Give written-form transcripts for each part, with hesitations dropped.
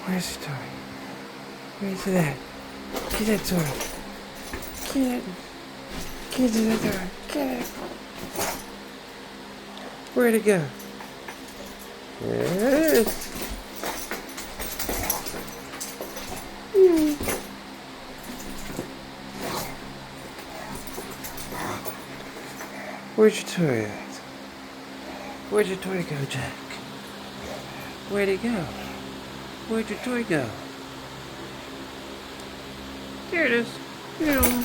Where's the toy? Where's it at? Get that toy. Get it. Get to the toy. Get it. Where'd it go? There it is. Where'd your toy at? Where'd your toy go, Jack? Where'd it go? Where'd your toy go? There it is. Yeah.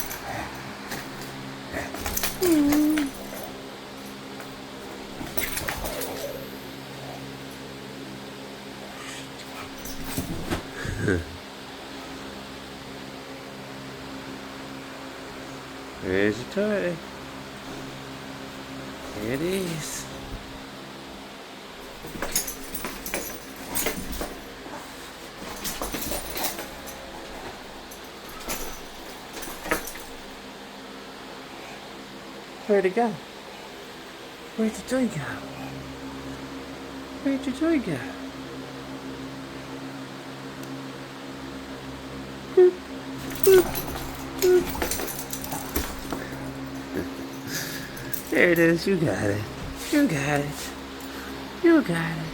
There's your toy. There it is. Where'd it go? Where'd the toy go? Where'd your toy go? Boop, boop, boop. There it is. You got it. You got it. You got it.